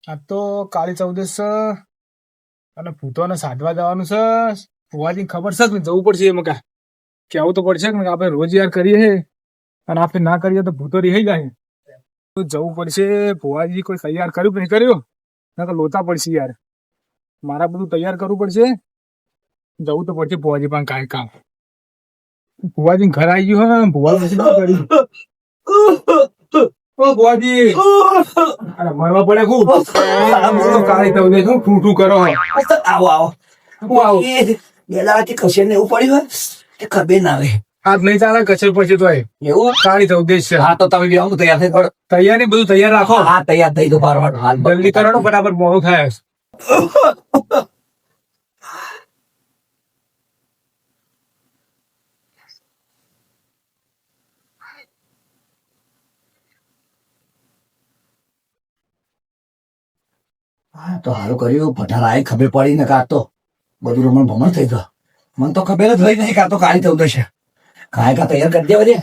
આ તો કાળી ચૌદશ છે અને ભૂતોને સાધવા જવાનું છે. ભુવાજીને ખબર છે કે જવું પડશે એમાં કા કેવું તો પડશે કે આપણે રોજ યાર કરીએ છે અને આપણે ના કરીએ તો ભૂતો રહી જાય. તો જવું પડશે. ભુવાજી કોઈ તૈયાર કર્યું કે નહીં કર્યું નકર લોચા પડશે યાર. મારા બધું તૈયાર કરવું પડશે. જવું તો પડશે ભુવાજી પણ કાંઈ કામ. ભુવાજી ઘર આવી ગયું હે. ભુવાજી શું કર્યું? ઓ ભુવાજી અરે મરવા પડે ખૂબ. કાળી ચૌદશ શું ઠૂઠું કરો? આવો આવો બેલાથી કશે ને એવું પડ્યું હોય કે ખબર ના આવે. હાથ નહીં ચાલે કચર પછી તો એવું કાળી ચૌદશ છે. હા તો તમે બી આવું તૈયાર થઈ પડો. તૈયારી બધું તૈયાર રાખો. હા તૈયાર થઈ તો પારવાનું હાલ જલ્દી કરો ને બરાબર મોડું થાય. હા તો સારું કર્યું પઠાર આય ખબર પડી ને કાં તો બધું રમણ ભમણ થઈ ગયો. મને તો ખબર જ રહી નહીં કાં તો કાળી ચૌદશ છે. કાંઈ કાં તૈયાર કરી દેવા દે.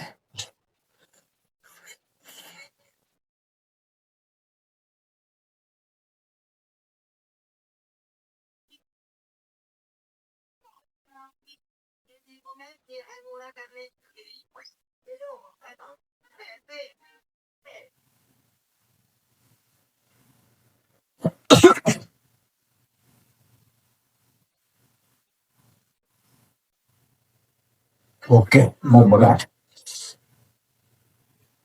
ઓકે મોં બગાડ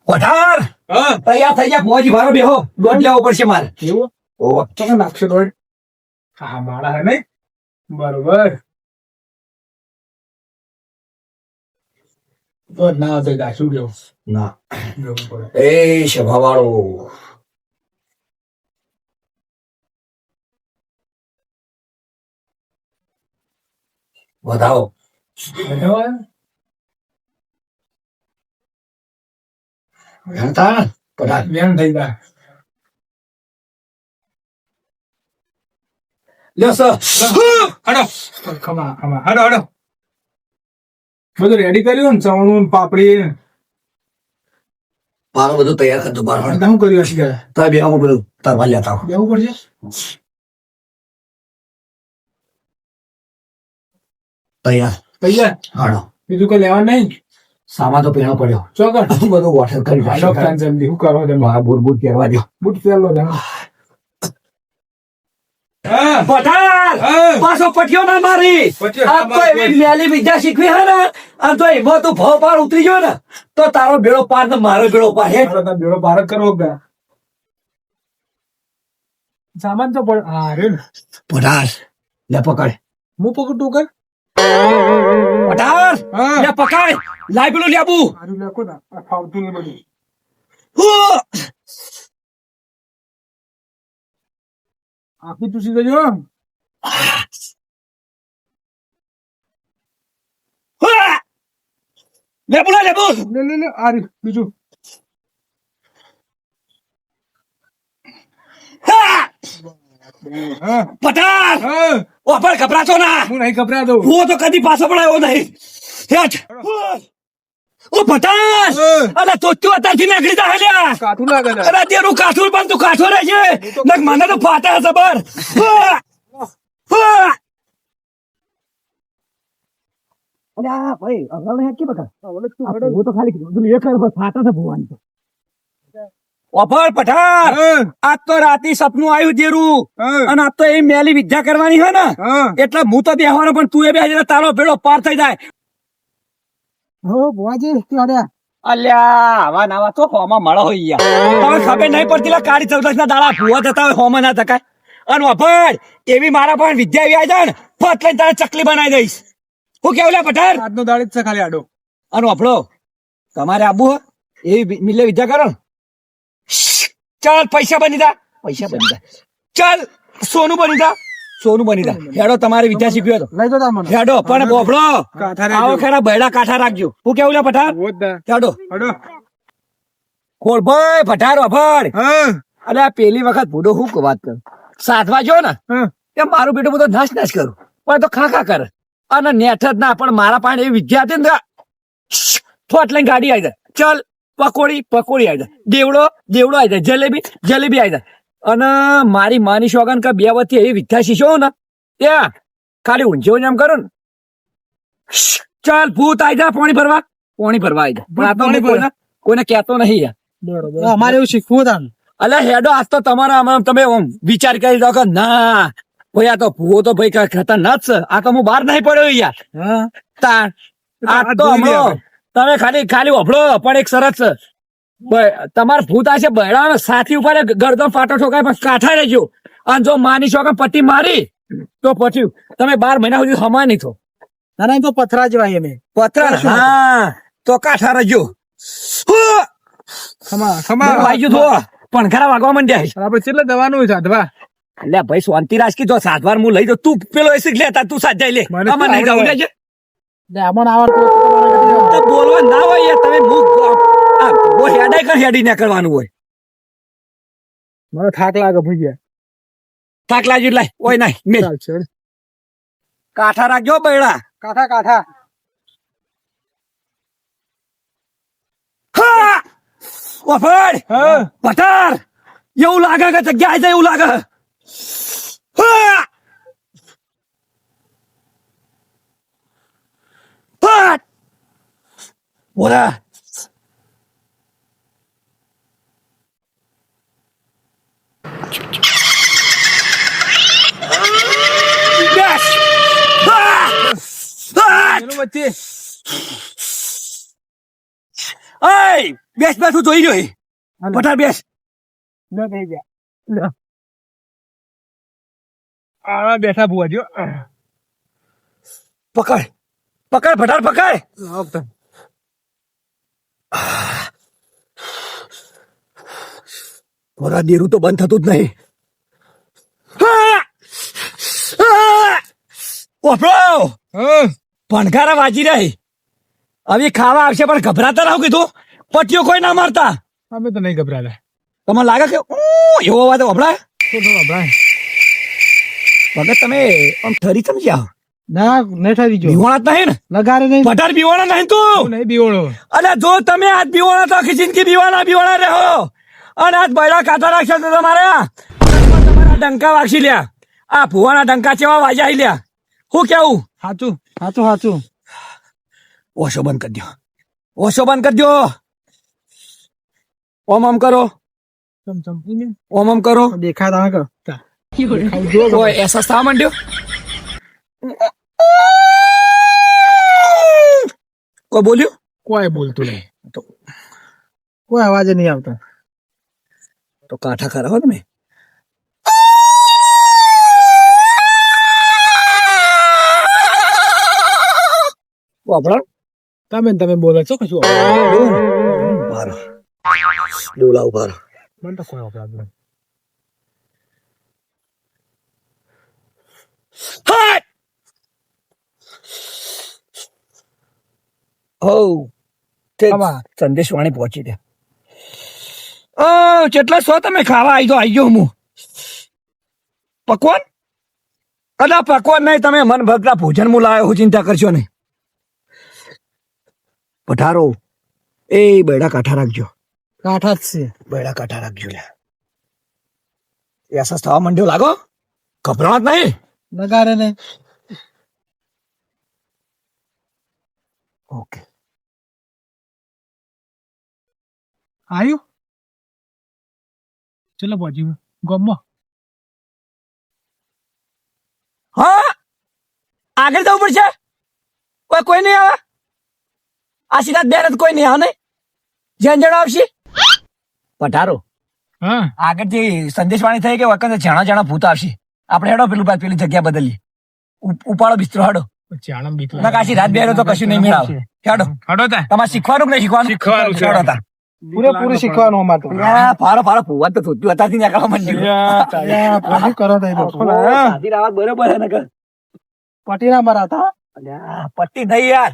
પઠાર હા તૈયાર થઈ જા. ભુવાજી ભારો બેહો દોડ લેવો પડશે મારે. એવું ઓ તમે નાખશો દોડ. હા મારા હે નહીં બરોબર. તો ના તો ગાશું કેવું ના જવું પડે. એ સભાવાળો વધાવો. બરાબર. ભણતા પઠાર વેણ થઈ જાય. લ્યો સર હડો ખમા ખમા હડો હડો. બધું રેડી કર્યું ને ચવણું ને પાપડી ને મારું બધું તૈયાર કરતું બાર શું કર્યું હશે ઘરે? તાર બે આવું બધું તાર લેતા આવો. જવું પડશે. તૈયાર તૈયાર. હાડો બીજું કઈ લેવાનું નહીં. સામાન તો પીણો પડ્યો ચોકર બધું વોટર કરી હાડો ફ્રેન્ડ જલ્દી શું કરો તમે? મારા બુટ બુટ પહેરવા દો. બુટ પહેરલો તમે. હા પઠાર હા. પાછો પઠ્યો ના મારી. પઠ્યો આ તો એવી મેલી વિદ્યા શીખવી હે ને આ તો એમાં તું ભાવ પાર ઉતરી ગયો ને તો તારો બેડો પાર ને મારો બેડો પાર હે. મારો તમે બેડો પાર જ કરવો કે સામાન તો પણ હા રે ને. પઠાર લે પકડ. હું પકડું કર. પઠાર હા લે પકડ. લાય પેલું લેબુ. મારું લેકો ના આ ફાવતું નહીં બધું. આખી ચૂસી દેજો. લેબુ લે લેબુ. લે લે લે આ રહ્યું બીજું. હા પઠાર હા ઓ પણ ઘબરાતો ના. હું નહીં ગભરાતો. હું તો કદી પાછો પડાયો નહીં. હેઠ ઓ પઠાર હા. અરે તો તું અત્યારથી નીકળી જા હેલ્યા. કાઠું લાગે છે. અરે તેરું કાઠું પણ તું કાઠો રહે છે નક મને તો ફાટે છે બર. અરે ભાઈ અગળ ને કે બકા હું તો ખાલી કીધું એ કર બસ ફાટા છે ભગવાન તો. ઓફર પઠાર હા આજ તો રાતી સપનું આવ્યું જેરું હા અને આજ તો એ મેલી વિદ્યા કરવાની હોય ને હા. એટલે હું તો બેહવાનો પણ તું એ બે તારો ભેડો પાર થઈ જાય. હો ભુવાજી ત્યારે અલ્યા આવા નાવા તો હોમાં મળો હોય યાર. તમે ખબર નહીં પડતી લા કાળી ચૌદશ ના દાડા ભૂવા જતા હોય હોમાં ના થકાય. અને વફર એવી મારા પણ વિદ્યા આવી જાય ને ફટ લઈને તારે ચકલી બનાવી દઈશ. હું કેવું લે પઠાર. આજનો દાડે જ છે ખાલી આડો. અને વફડો તમારે આબુ હો એવી મિલે વિદ્યા કરો ને. ચાલ પૈસા બની જા. પૈસા બની જા. ચાલ સોનું બની જા. સોનું બની જા. હેડો તમારે વિદ્યા શીખવ્યો તો લઈ દો તમને. હેડો પણ બોફડો કાઠા રહેજો. આવો ખરા બૈડા કાઠા રાખજો. હું કેવું લે પઠાર. હોત દા. હેડો હડો. ખોડભાઈ પઠાર વફર. હા અરે આ પેલી વખત ભૂડો હું વાત કરું સાધવા જો ને હા એ મારું બેટું બધો નાશ નાશ કરું પણ તો ખા કરે અને નેઠ જ ના પણ મારા પાસે એવી વિદ્યા હતી ને થોટ લઈને ગાડી આવી જાય. ચલ પકોડી પકોડી આવી જાય. દેવડો દેવડો આવી જાય. જલેબી જલેબી આવી જાય. અને મારી માની શોગન કે બે વચ્ચે એવી વિદ્યા શીશો ને ત્યાં ખાલી ઊંઝો એમ કરો ને ચાલ ભૂત આઈ જા પાણી ભરવા આઈ જા પણ આ તો હું કોઈને કહેતો નહીં યાર. બરોબર અમારે એવું શીખવું હતા અલ્યા હેડો આજ તો તમારા આમાં તમે આમ વિચાર કરી દો કે ના ભાઈ આ તો ભૂવો તો ભાઈ કઈ ખતરનાક છે. આ તો હું બહાર નહીં પડ્યો યાર. તાણ આ તો હમણાં તમે ખાલી ખાલી વફળો પણ એક સરસ છે તમારે ભૂત આ છે બહેડા સાથી ઉપર ગરદો ફાટો ઠોકાય પણ કાઠા રહેજો અને જો માની છો કે પટ્ટી મારી તો પછી તમે 12 મહિના સુધી હમા નહીં થો. ના ના, એમ તો પથરા જેવા અમે પત્ર હા તો કાઠા રહેજો. વાઈ ગયું તો પણ ખરા વાગવા માંડ્યા છે. આપણે કેટલે દવાનું સાધવા અલ્યા ભાઈ શાંતિ રાખી તો સાતવાર હું લઈ દઉં તું પેલો એસી લેતા તું સાજાઈ લે મને આમાં નહીં જવું લેજે. આમાં આવડતું હોય તો તમારે તો બોલવા ના હોય યાર તમે હેડાઈ કર હેડી ના કરવાનું હોય. મને થાક લાગે ભૂજ્યા થાક લાગ્યું લાય ઓય નાય મેલ કાઠા રાખજો બૈડા. કાઠા કાઠા હા ઓફડ હા પથાર એવું લાગે કે જગ્યા છે એવું લાગે. હા પટ બોલા બેસ. હા! પટ! એનું વચ્ચે એય! બેસ બેસ હું જોઈ રહ્યો પઠાર બેસ. ન થઈ ગયા આ બેઠા ભુવાજીઓ પકડ પકડ પઠાર પકડ. થોડા દેરું તો બંધ થતું જ નહીં. ઓફરો ભણકારા વાંચી રહી હવે ખાવા આવશે પણ ગભરાતા રહો કીધું. પટીઓ કોઈ ના મારતા. અમે તો નહીં ગભરાતા તમને લાગે કે એવો અવાજ વપરાય વગર તમે આમ ઠરી સમજ્યા ના નહીં થઈ જો બીવાણા જ નહીં ને લગારે નહીં પઠાર બીવાણા નહીં તું. નહીં બીવડો અને જો તમે આજ બીવાણા તો આખી જિંદગી બીવાણા રહો અને આજ બૈડા કાઢા રાખશો તો તમારા ડંકા વાગી લ્યા. આ ભુવાના ડંકા ચેવા વાજાઈ લ્યા. હું કેવું સાચું સાચું સાચું ઓશો બંધ કરી દો. ઓશો બંધ કરી દો. ઓમ આમ કરો ચમચમ ઓમ આમ કરો. દેખાય તમે કરો ઓય એહસાસ થવા માંડ્યો. કોઈ બોલ્યું કોઈ બોલતું નહીં કોઈ અવાજ નહીં આવતો. તો કાંઠા ખરા હો તમે. વાપરો તમે બોલો છો કશું બારો ડોલા ઉભા રહો. મને તો કોઈ અપરાધ નહીં. હટ! હો તે સંદેશવાણી પહોંચી દે. ઓ કેટલા છો તમે ખાવા આવી ગયો હું. પકવાન અલા પકવાન નહીં તમે મન ભગતા ભોજન હું લાવ્યો હું ચિંતા કરશો નહીં. પઠારો એ બૈડા કાઠા રાખજો. કાઠા જ છે બૈડા કાઠા રાખજો લે. એસસ થવા માંડ્યો લાગો ગભરાટ નહીં. લગારે નહીં ઓકે આવ્યું ચલો પહોંચી ગમમાં હા આગળ જવું પડશે. કોઈ નહીં આવે આ સીધા બેન કોઈ નહીં આવે નહીં જેન જણ આવશે. પઠારો હા આગળથી સંદેશવાણી થઈ કે વખત જાણા ભૂત આવશે. આપણે હેડો પેલી જગ્યા બદલી ઉપાડો બિસ્તરો હેડો. ચાણમ બીક ના કાશી રાત બેરો તો કશું નહીં મેળાવ. હેડો હડો તા તમારે શીખવાનું કે નહીં શીખવાનું છે. હેડો તા. પૂરેપૂરું શીખવાનું અમારે તો ફારો ભૂવા તો થતું હતા નીકળવા માંડ્યું. શું કરો તો સાદી રાવત બરોબર છે ને કે પટી ના મરાતા અલ્યા, પટ્ટી નહીં યાર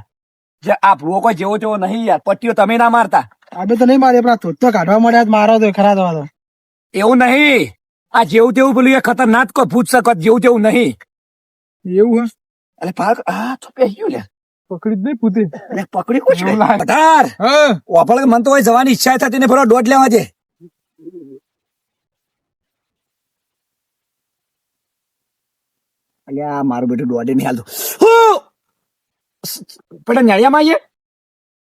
જે આ ભૂવો કોઈ જેવો તેવો નહીં યાર. પટ્ટીઓ તમે ના મારતા આપણે તો નહીં મારી આપણા ધોધ તો કાઢવા મળ્યા જ મારો તો ખરા દવા તો એવું નહીં. આ જેવું તેવું પેલું એ ખતરનાક કોઈ ભૂત શકત જેવું તેવું નહીં. એવું હે અરે પાક આ તો પહેર્યું લે પકડી જ નહીં પૂતે અરે પકડી કોચ એવું લાગે. પધાર હા વાપળ મન તો હોય જવાની ઈચ્છા થતી ને ફરો દોઢ લેવા છે. અલ્યા મારું બેટું દોડે નહીં હાલતું પેલા નળિયામાં આવીએ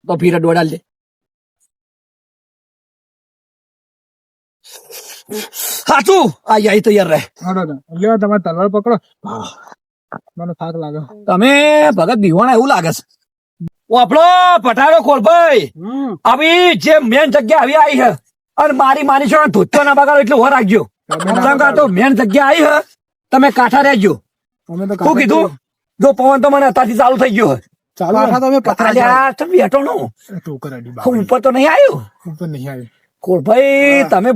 તો ફીરે દોડાલ દે હાચું આઈ તૈયાર રહે લ્યો તમારે તલવાર પકડો મને થાક લાગે તમે ભગત દીવાણા એવું લાગે છે આપણો પટાડો ખોલભાઈ આવી જે મેન જગ્યા આવી આવી છે અને મારી છો ધોતો ના બગાડો એટલે હો રાખજો તો મેન જગ્યા આવી છે તમે કાંઠા રહેજો અમે તો શું કીધું જો પવન તો મને અત્યારથી ચાલુ થઈ ગયો ચાલુ પાછા તો અમે પથરા અલ્યા, તમે બેઠો નો તું કરાડી ઉપર તો નહીં આવ્યો ઉપર નહીં આવી ખોલભાઈ તમે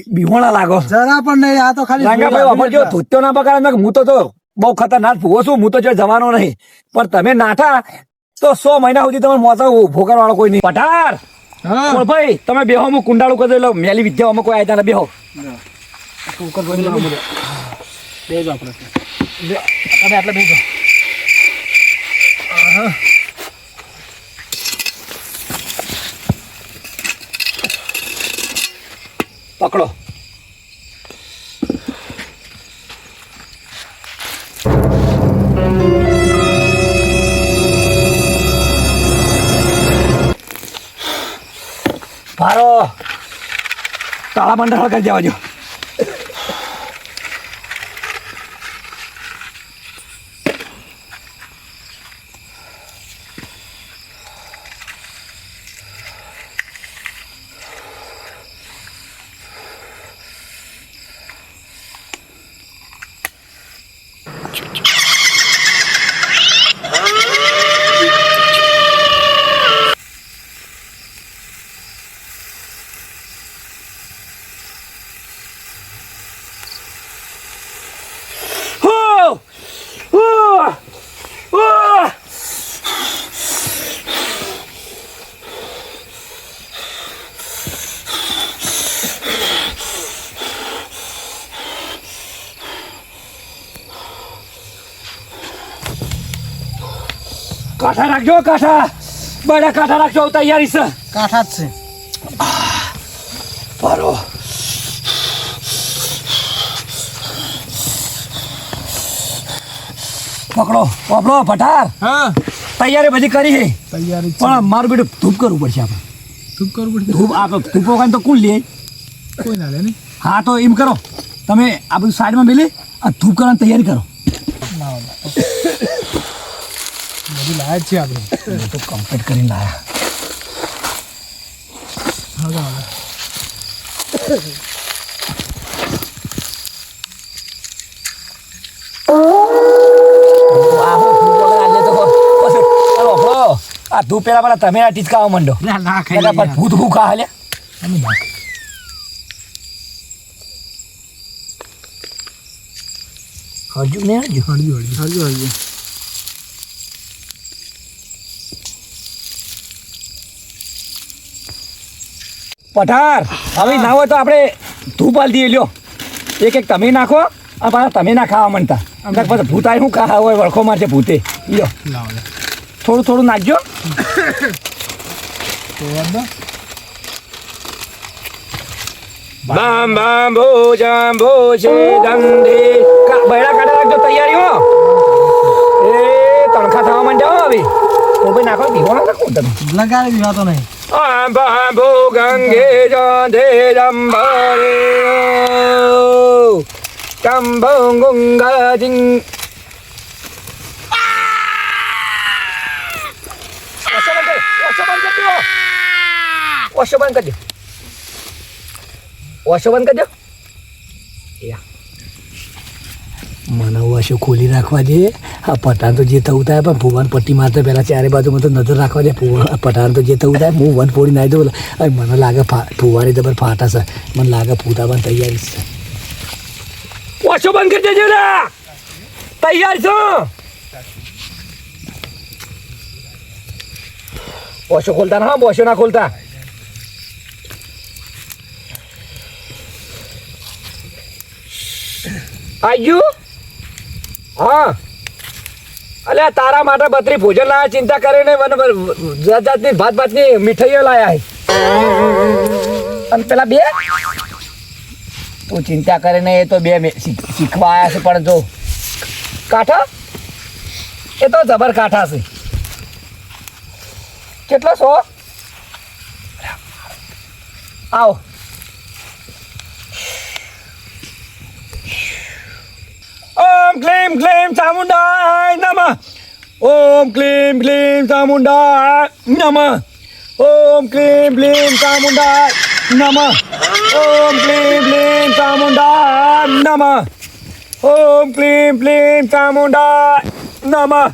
બીહોણા લાગો જરા પણ નહીં આ તો ખાલી રાંગાભાઈ વાપરજો ધોતો ના બગાડે હું તો બહુ ખતરનાક ભૂવો છું હું તો જો જવાનો નહીં પણ તમે નાઠા તો 100 મહિના સુધી તમે મોતા ભોગર વાળો કોઈ નહીં પટાર હા ભાઈ તમે બેહો હું કુંડાળું કરી દઉં મેલી વિદ્યાઓમાં કોઈ આવ્યા બેહો ઉપર બેજો આપણે તમે આટલા બેજો પકડો મારો તાળા મંડળ કરી જવા જો કાંઠા રાખજો કાંઠા બડા કાંઠા રાખજો તૈયારી છે કાંઠા જ છે પારો પકડો પકડો પઠાર હા તૈયારી બધી કરી છે તૈયારી છે. પણ મારું બેટું ધૂપ કરવું પડશે આપણે ધૂપ કરવું પડશે ધૂપ આપણે ધૂપો કાંઈ તો કુલ લે કોઈ ના લે ને હા તો એમ કરો તમે આ બધું સાઈડમાં મેલી આ ધૂપ કરવાની તૈયારી કરો બધી લાયક છે આપણે એ તો કમ્પ્લીટ કરીને લાયા હા આ ધૂપ પેલા પેલા તમે ટીચકાવા માંડો ના ભૂત ભૂખા હાલે અમે નાખ હજુ ને હજુ હળજો હળજો હળજો પઠાર હવે ના હોય તો આપણે ધૂપ હાલ દઈએ લ્યો એક એક તમે નાખો અને પાછા તમે ના ખાવા માંડતા પછી ભૂત આવી શું ખાવા હોય વળખો મારશે ભૂતે લ્યો લાવો લે થોડું થોડું નાખજો તો વાંધો બામ બામ ભોજમ ભોજે દંડે બૈરા કાઢા રાખજો તૈયારી હો એ તણખા થવા માંડ્યા હો હવે તો ભાઈ નાખો દીવો ના નાખો તમે લગાડી દીધા તો નહીં ભો ગંગે જંધે જંભરે ચંભો ગુંગા જિંગ ઓશો બંધ કરજો ઓશો બંધ કરજો મને ઓશો ખોલી રાખવા દે આ પઠાણ તો જે થવું થાય પણ ભુવન પટ્ટી મારતા પહેલા ચારે બાજુમાં તો નજર રાખવા દે પઠાણ તો જે થવું થાય હું વન ફોડી નાખી દઉં મને લાગે ફુવારી જબર ફાટા છે મને લાગે ફૂટા પણ તૈયારી છે ઓશો બંધ કરી દેજો ને તૈયાર છો ઓશો ખોલતા ના ઓશો ના ખોલતા આયુ હા અલ્યા તારા માટે બત્રી ભોજન લાયા ચિંતા કરીને મને જાત જાતની ભાત ભાતની મીઠાઈઓ લાયા અને પેલા બે તું ચિંતા કરીને એ તો બે શીખવા આવ્યા છે પણ જો કાંઠા એ તો જબર કાંઠા છે કેટલો છો આવો ઓમ ક્લીમ ક્લીમ ચામુંડાય નમઃ ઓમ ક્લીમ ક્લીમ ચામુંડાય નમઃ ઓમ ક્લીમ ક્લીમ ચામુંડાય નમઃ ઓમ ક્લીમ ક્લીમ ચામુંડાય નમઃ ઓમ ક્લીમ ક્લીમ ચામુંડાય નમઃ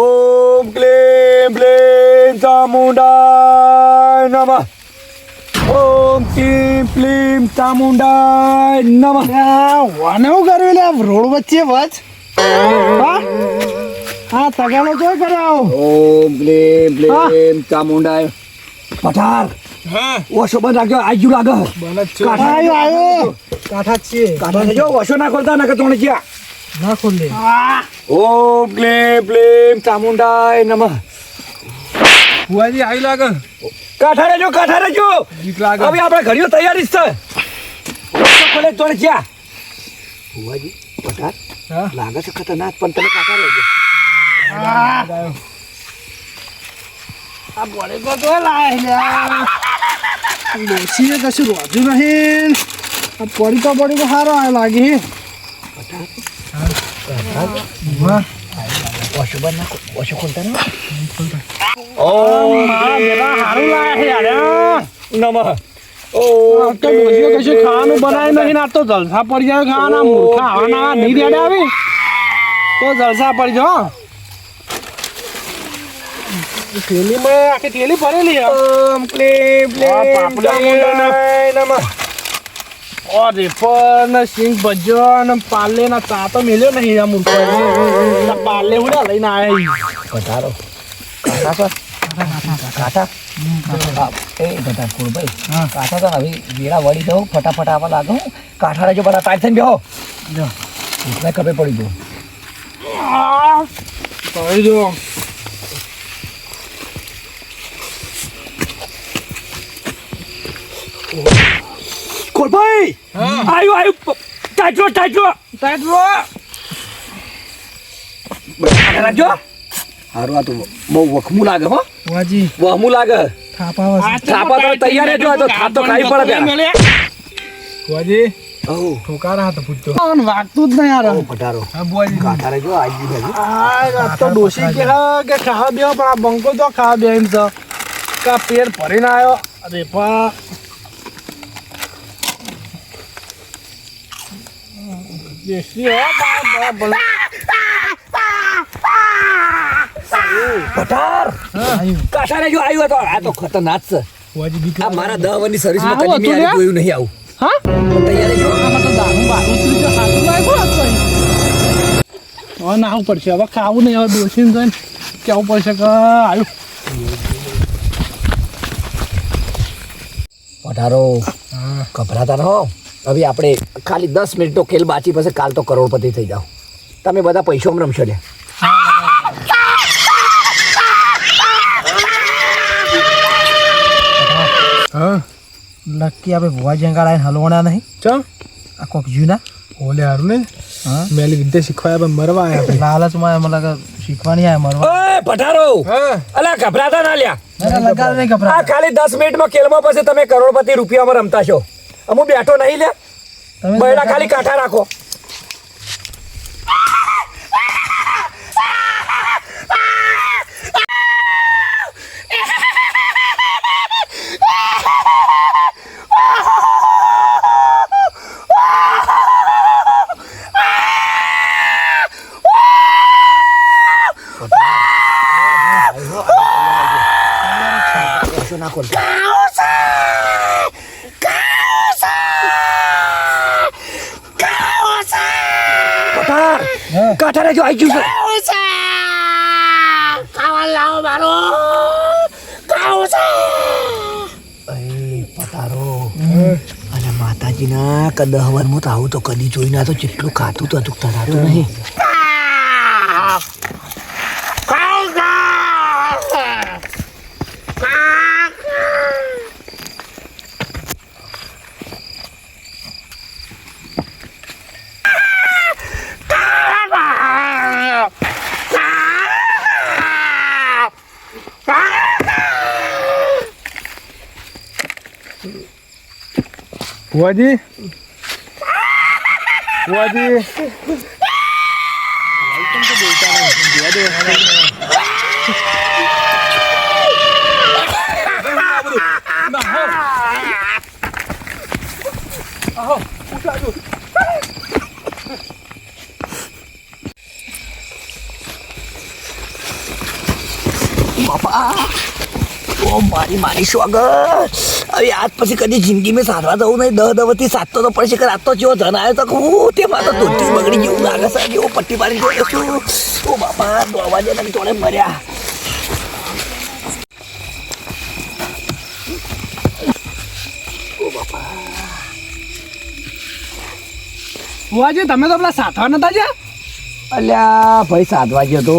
ઓમ ક્લીમ ક્લીમ ચામુંડાય નમઃ ઓમ ક્લીમ ક્લીમ ચામુંડાય નમઃ વાને હું કર્યું લે રોડ વચ્ચે વચ હા તગાલો જોઈ કર્યો ઓમ ક્લીમ ક્લીમ ચામુંડાય પઠાર ઓશો બંધ રાખજો આજુ લાગે કાંઠા આવ્યો કાંઠા જ છીએ કાઢા જો ઓશો ના ખોલતા ના કે તોણે જ્યાં ના ખોલે ઓમ ક્લીમ ક્લીમ ચામુંડાય નમઃ ફુવાજી આવી લાગે કાંઠા રહેજો બીક લાગે હવે આપણે ઘડીઓ તૈયારી જ છે ઓશો ખોલે તોણે જ્યાં ફુવાજી પઠાર હા લાગે છે ખતરનાક પણ તમે કાંઠા રહેજો આ બોડે તો લાય ડોસીને કશું રોજુ નહીં આ પડી તો સારો આ લાગે ઓશો બંધ ના ઓશો ખોલતા ને સારું લાગે યાર નમઃ આ તો ડોસીઓ કશું ખાવાનું બનાવ્યું નહીં ને આ તો જલસા પડી જાય ખાવાના મૂર્ખા આવાના નહીં રેડે આવી તો જલસા પડી જાઓ થેલીમાં આખી થેલી ભરેલી છે. ઓમ ક્લીમ ક્લીમ ચામુંડાય નમઃ અરે પણ સિંગ ભજ્યો ને પાલે ના ચા તો મેલ્યો નહીં આ મૂર્ખો પાલે ઉડ્યા લઈને આવ્યા પધારો કાંઠા કાંઠા એ બધા કુળભાઈ કાંઠા તો હવે વેળા વળી દઉં ફટાફટ આવવા લાગો કાંઠા રહેજો બધા ટાઈટ થઈને બેહો એટલે ખબર પડી ગયું કહી દો કુળભાઈ આવ્યું ટાઈટ રો રાખજો હારું આ તો બહુ વખમું લાગે હો વાજી વહમું લાગે થાપા થાપા તો તૈયાર રહેજો આ તો થાપ તો ખાઈ પડે પેલા ફુવાજી ઓહ ઠોકારા હતા પૂછતો વાગતું જ નહીં યાર પધારો હા બુઆજી કાંઠા રહેજો આવી ગયું આ તો ડોસી કે ખાવા બેહો પણ આ બંકો તો ખાવા બે એમ છે કા પેટ ભરીને આવ્યો અરે પા દેશી હો પઠાર કાંઠા રહેજો આવ્યું હતો આ તો ખતરનાક છે ફુવાજી બીક આ લાગે. મારા 10 વર્ષની સર્વિસમાં આવું કદી મેં હતું જોયું નહીં આવું હા તૈયાર રહેજો આમાં તો દારૂ બારૂ ઉતરી ગયો હાથું લાગ્યું આ તો હવે નાવું પડશે હવે ખાવું નહીં હવે ડોસીને જઈને કેવું પડશે કે આવ્યું પધારો હા ગભરાતા રહો હવે આપણે ખાલી 10 મિનિટનો ખેલ બાચી પછી કાલ તો કરોડપતિ થઈ જાઓ તમે બધા પૈસામાં રમશો લે હા નક્કી આપણે ભુવા જેંગા લાઈને હલવાના નહીં ચમ આ કોક જૂના ઓલે હારું ને હા મેલી વિદ્યા શીખવાયા પણ મરવા આયા આપણે. લાલચમાં એમ લાગે શીખવાની આ મરવા ઓય પધારો હા અલા ગભરાતા ના લ્યા લગાડ નહીં આ ગભરા ખાલી 10 મિનિટમાં ખેલમાં પછી તમે કરોડપતિ રૂપિયામાં રમતા છો અમુ બેઠો નહીં લે તમે બૈડા ખાલી કાંઠા રાખો કાંઠા રહેજો આવી ગયું છે પતારો અને માતાજીના કદહવનમાં તો આવું તો કદી જોઈ ના તો જેટલું ખાતું તો હતું તરાતું નહીં ફુવાજી ફુવાજી ઓ મારી સ્વાગત હવે આજ પછી કદી જિંદગી મેં સાધવા જવું નહીં 10 સાતતો તો પડશે કે રાત તો જેવો ધન આવ્યો તો હું તેમાં તો ધોતી બગડી જેવું લાગે છે જેવો પટ્ટી મારી જોયો છું ઓ બાપા દોવા દે ને જોડે મર્યા ફુવાજી તમે તો પેલા સાધવા નતા જ્યાં અલ્યા ભાઈ સાધવા ગયો તો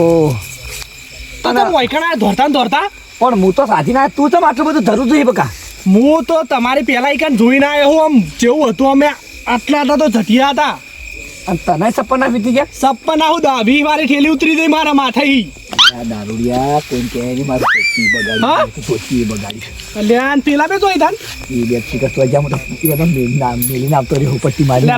તો તમે વૈકણા દોડતા ને દોડતા પણ હું તો સાધી ના તું ચમ આટલું બધું ધરું જોઈએ બકા હું તો તમારી પેલા એક જોઈને આવ્યો હું આમ જેવું હતું અમે આટલા હતા તો જટિયા હતા અને તને સપના વીતી ગયા સપના હું 20 વારી ઠેલી ઉતરી ગઈ મારા માથે દારૂડિયા કોઈ કહે નહીં મારું ધોતી હા? બગાડી ધોતી બગાડી કલ્યાણ પેલા બે જોઈ તાન એ વ્યક્તિ કરતો જ્યાં મોટો મેલીને આવતો રહ્યો પટ્ટી મારી લે.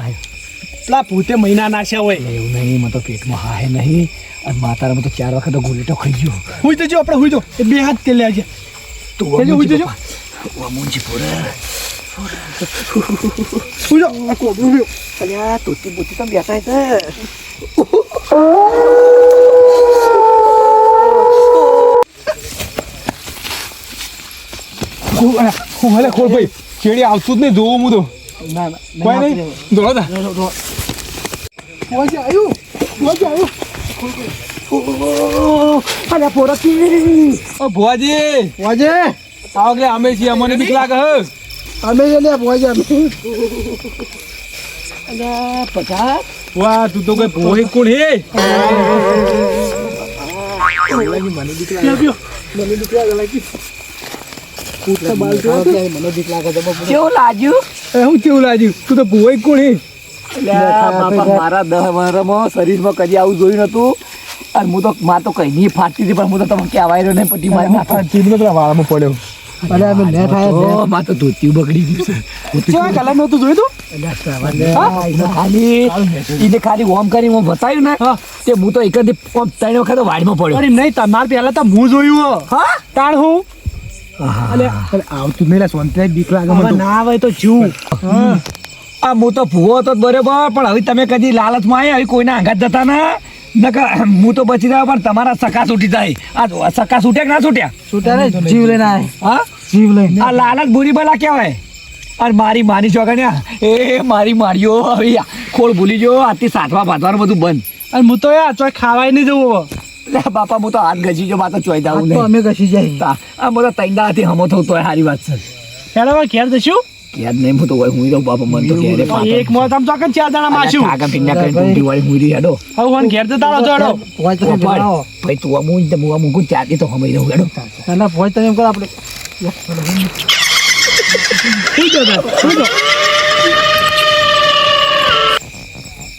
પેલા ભૂતે મહિના નાખ્યા હોય એવું નહીં મને તો પેટમાં હાય નહીં અને માતારામાં તો 4 વખત ગોલેટો ખાઈ ગયો હુઈ તો જો આપણે હુઈ તો એ બે હાથ કે લે આજે તું કેજો, હુઈ જજો. મુંજી પોરે હુઈ જો આ કોબરું રહ્યો અલ્યા તોતી બોતી તો બેઠા છે હું હલે ખોલ ભાઈ ચેડી આવતું જ નહીં જોવું હું તો ના ના કોઈ નહીં દોડો તા ફુવાજી આવ્યું ફુવાજી આવ્યું અલ્યા પોરકી ઓ ભુવાજી ફુવાજી આવો કે અમે છીએ અમને બીક લાગે હે અમે લે ફુવાજી અમે અલ્યા પચાસ વાહ તું તો કોઈ ભોઈ કોણ હે પીઓ પીઓ મને દીકરા લાગી પૂછતા બાલ જો મને દીક લાગે તો કેવું લાગ્યું એ હું કેવું લાગ્યું તું તો ભોઈ કોણ હે અલ્યા બાપા મારા 10 વર્ષમાં શરીરમાં કદી આવું જોયું નતું અને હું તો માં તો કઈ નહીં ફાટતી હતી પણ હું તો તમને કહેવાય રહ્યો નહીં પટ્ટી મારી નાખો ચીમનો પેલા વાળામાં પડ્યો અરે અમે ને થાય ઓ માં તો ધોતી બગડી ગયું છે કેવા કલર નું તું જોયું તું એને ખાલી ઓમ કરી ઓમ બતાવ્યું ને તે હું તો એક જ ઓમ 3 વખત વાડીમાં પડ્યો અરે નહીં તમાર પહેલા તો હું જોયું હો હા તાણ હું અલે આવતું નહીં લા સોનથી બીક લાગે મને હવે તો. ના આવે તો જીવ આ હું તો ભૂવો તો બરોબર પણ હવે તમે કદી લાલચમાં આવ્યા હવે કોઈના આઘાત જતા ના નકર હું તો બચી જાવ પણ તમારા સકા છૂટી જાય આ સકા છૂટ્યા કે ના છૂટ્યા છૂટા રે જીવ લઈને આય હા જીવ લઈને આ લાલચ બુરી બલા કહેવાય અને મારી માની ચોગણ્યા એ મારી મારીઓ હવે ખોળ ભૂલી ગયો આથી સાતવા બાંધવાનું બધું બંધ અને હું તો યાર ચોય ખાવાય નહીં જવું લે બાપા હું તો હાથ ઘસી જો માતો ચોઈ દાવું નહીં અમે કશી જાય તા આ બધા તૈંદાથી હમો થતો હોય સારી વાત છે પેલા ઘેર જશું યાદ નહીં હું તો હોય હું રહું બાપા મન તો ઘેરે એક મોત આમ ચોકન 4 જણા માશું કાકા પિન્ના કરીને ટૂંટી વાળી મુરી હેડો હવે હું ઘેર જતા રહો જોડો ભાઈ તું મુકું ચાતી તો હમાઈ રહું હેડો ના ભોજ તમે એમ કરો આપણે સુઈ જાઓ સુઈ જાઓ